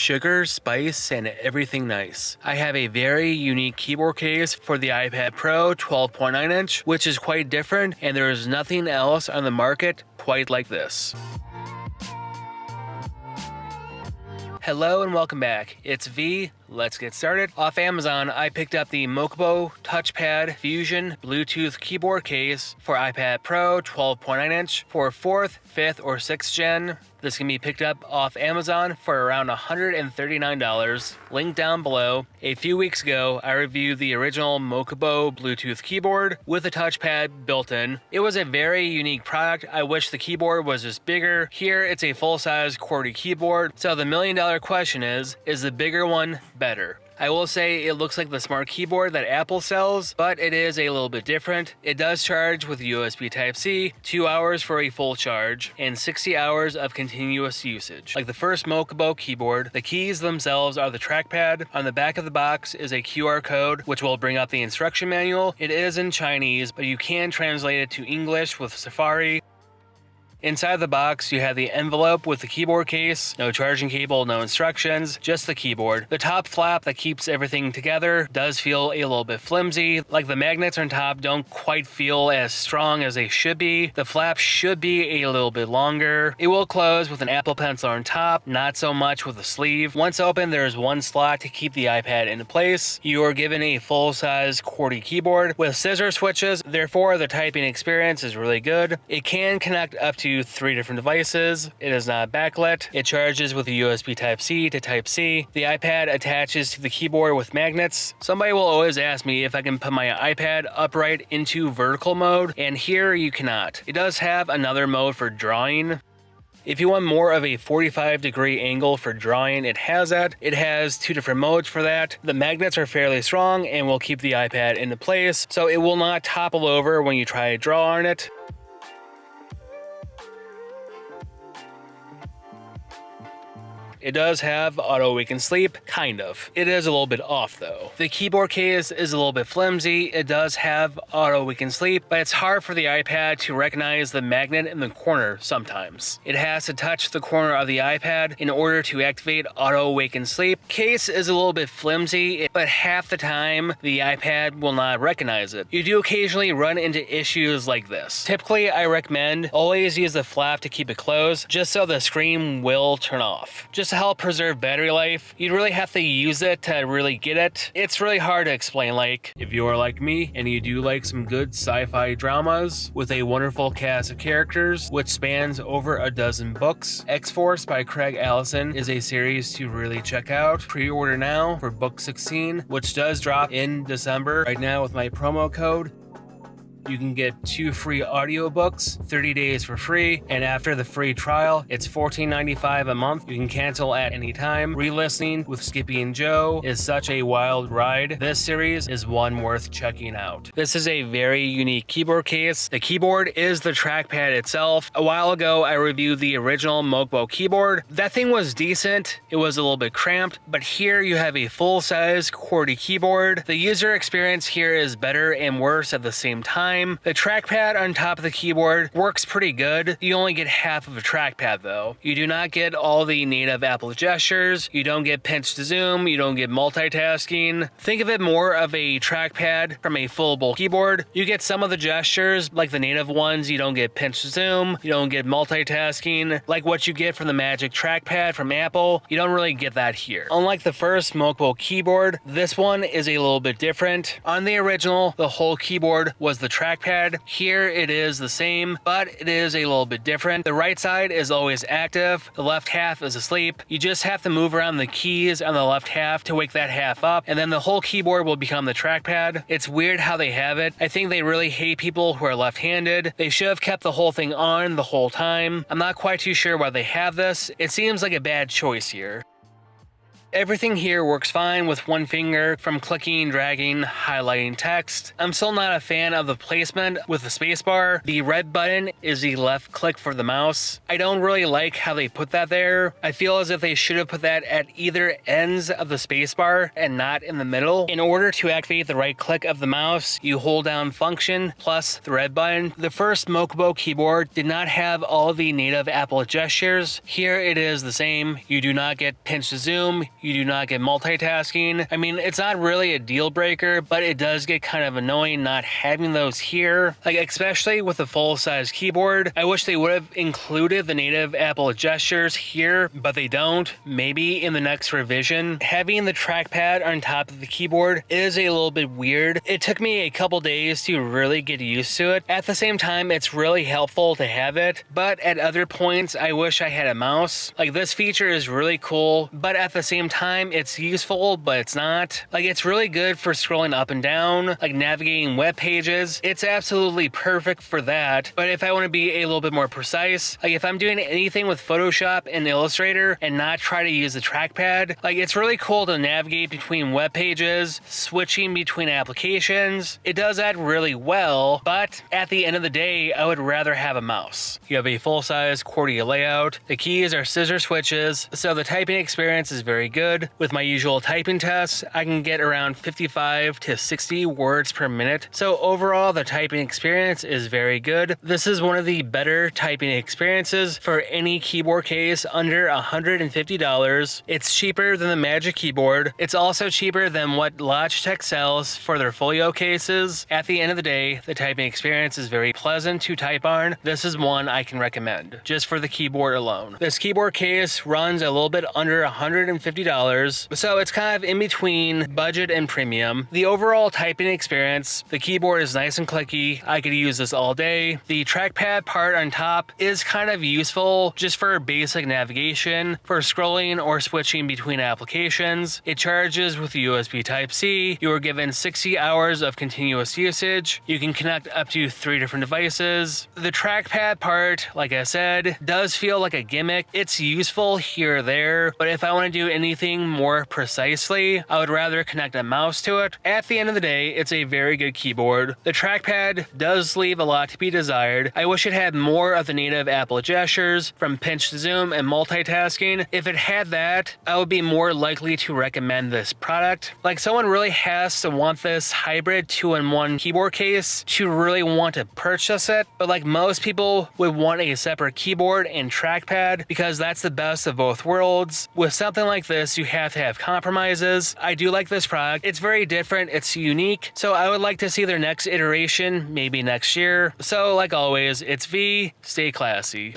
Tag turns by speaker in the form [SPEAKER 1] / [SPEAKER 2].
[SPEAKER 1] sugar, spice, and everything nice. I have a very unique keyboard case for the iPad Pro 12.9 inch, which is quite different, and there is nothing else on the market quite like this. Hello and welcome back. It's V. Let's get started. Off Amazon, I picked up the MOKIBO Touchpad Fusion Bluetooth keyboard case for iPad Pro 12.9 inch for 4th, 5th, or 6th gen. This can be picked up off Amazon for around $139, link down below. A few weeks ago, I reviewed the original MOKIBO Bluetooth keyboard with a touchpad built in. It was a very unique product. I wish the keyboard was just bigger. Here, it's a full-size QWERTY keyboard. So the million-dollar question is the bigger one better? I will say it looks like the smart keyboard that Apple sells, but it is a little bit different. It does charge with USB Type-C, 2 hours for a full charge, and 60 hours of continuous usage. Like the first MOKIBO keyboard, the keys themselves are the trackpad. On the back of the box is a QR code, which will bring up the instruction manual. It is in Chinese, but you can translate it to English with Safari. Inside the box, you have the envelope with the keyboard case, no charging cable, no instructions, just the keyboard. The top flap that keeps everything together does feel a little bit flimsy, like the magnets on top don't quite feel as strong as they should be. The flap should be a little bit longer. It will close with an Apple Pencil on top, not so much with a sleeve. Once open, there's one slot to keep the iPad in place. You are given a full-size QWERTY keyboard with scissor switches, therefore the typing experience is really good. It can connect up to 3 different devices. It is not backlit. It charges with a USB Type-C to Type-C. The iPad attaches to the keyboard with magnets. Somebody will always ask me if I can put my iPad upright into vertical mode, and here you cannot. It does have another mode for drawing. If you want more of a 45-degree angle for drawing, it has that. It has 2 different modes for that. The magnets are fairly strong and will keep the iPad into place, so it will not topple over when you try to draw on it. It does have auto wake and sleep, kind of. It is a little bit off though. The keyboard case is a little bit flimsy. It does have auto wake and sleep, but it's hard for the iPad to recognize the magnet in the corner sometimes. It has to touch the corner of the iPad in order to activate auto wake and sleep. Case is a little bit flimsy, but half the time the iPad will not recognize it. You do occasionally run into issues like this. Typically, I recommend always use the flap to keep it closed, just so the screen will turn off. Just to help preserve battery life, you'd really have to use it to really get it. It's really hard to explain. Like, if you are like me and you do like some good sci-fi dramas with a wonderful cast of characters which spans over a dozen books, X-Force by Craig Allison is a series to really check out. Pre-order now for book 16, which does drop in December. Right now with my promo code, you can get 2 free audiobooks, 30 days for free, and after the free trial, it's $14.95 a month. You can cancel at any time. Re-listening with Skippy and Joe is such a wild ride. This series is one worth checking out. This is a very unique keyboard case. The keyboard is the trackpad itself. A while ago, I reviewed the original MOKIBO keyboard. That thing was decent. It was a little bit cramped, but here you have a full-size QWERTY keyboard. The user experience here is better and worse at the same time. The trackpad on top of the keyboard works pretty good. You only get half of a trackpad though. You do not get all the native Apple gestures. You don't get pinch to zoom. You don't get multitasking. Think of it more of a trackpad from a foldable keyboard. You get some of the gestures, like the native ones. You don't get pinch to zoom. You don't get multitasking. Like what you get from the Magic Trackpad from Apple, you don't really get that here. Unlike the first MOKIBO keyboard, this one is a little bit different. On the original, the whole keyboard was the trackpad. Here it is the same, but it is a little bit different. The right side is always active. The left half is asleep. You just have to move around the keys on the left half to wake that half up, and then the whole keyboard will become the trackpad. It's weird how they have it. I think they really hate people who are left-handed. They should have kept the whole thing on the whole time. I'm not quite too sure why they have this. It seems like a bad choice here. Everything here works fine with one finger, from clicking, dragging, highlighting text. I'm still not a fan of the placement with the spacebar. The red button is the left click for the mouse. I don't really like how they put that there. I feel as if they should have put that at either ends of the spacebar and not in the middle. In order to activate the right click of the mouse, you hold down function plus the red button. The first MOKIBO keyboard did not have all the native Apple gestures. Here it is the same. You do not get pinch to zoom. You do not get multitasking. I mean, it's not really a deal breaker, but it does get kind of annoying not having those here. Like, especially with a full-size keyboard. I wish they would have included the native Apple gestures here, but they don't. Maybe in the next revision. Having the trackpad on top of the keyboard is a little bit weird. It took me a couple days to really get used to it. At the same time, it's really helpful to have it, but at other points, I wish I had a mouse. Like, this feature is really cool, but at the same time, it's useful, but it's not. Like, it's really good for scrolling up and down, like navigating web pages. It's absolutely perfect for that, but if I want to be a little bit more precise, like if I'm doing anything with Photoshop and Illustrator and not try to use the trackpad, like it's really cool to navigate between web pages, switching between applications. It does that really well, but at the end of the day, I would rather have a mouse. You have a full-size QWERTY layout. The keys are scissor switches, so the typing experience is very good. With my usual typing tests, I can get around 55 to 60 words per minute, so overall the typing experience is very good. This is one of the better typing experiences for any keyboard case under $150. It's cheaper than the Magic Keyboard. It's also cheaper than what Logitech sells for their Folio cases. At the end of the day, the typing experience is very pleasant to type on. This is one I can recommend, just for the keyboard alone. This keyboard case runs a little bit under $150, so it's kind of in between budget and premium. The overall typing experience, the keyboard is nice and clicky. I could use this all day. The trackpad part on top is kind of useful just for basic navigation, for scrolling or switching between applications. It charges with USB Type-C. You are given 60 hours of continuous usage. You can connect up to 3 different devices. The trackpad part, like I said, does feel like a gimmick. It's useful here or there, but if I want to do anything more precisely, I would rather connect a mouse to it. At the end of the day, it's a very good keyboard. The trackpad does leave a lot to be desired. I wish it had more of the native Apple gestures, from pinch to zoom and multitasking. If it had that, I would be more likely to recommend this product. Like, someone really has to want this hybrid 2-in-1 keyboard case to really want to purchase it, but like most people would want a separate keyboard and trackpad because that's the best of both worlds. With something like this, you have to have compromises. I do like this product. It's very different, it's unique, so I would like to see their next iteration maybe next year. So like always, it's V, stay classy.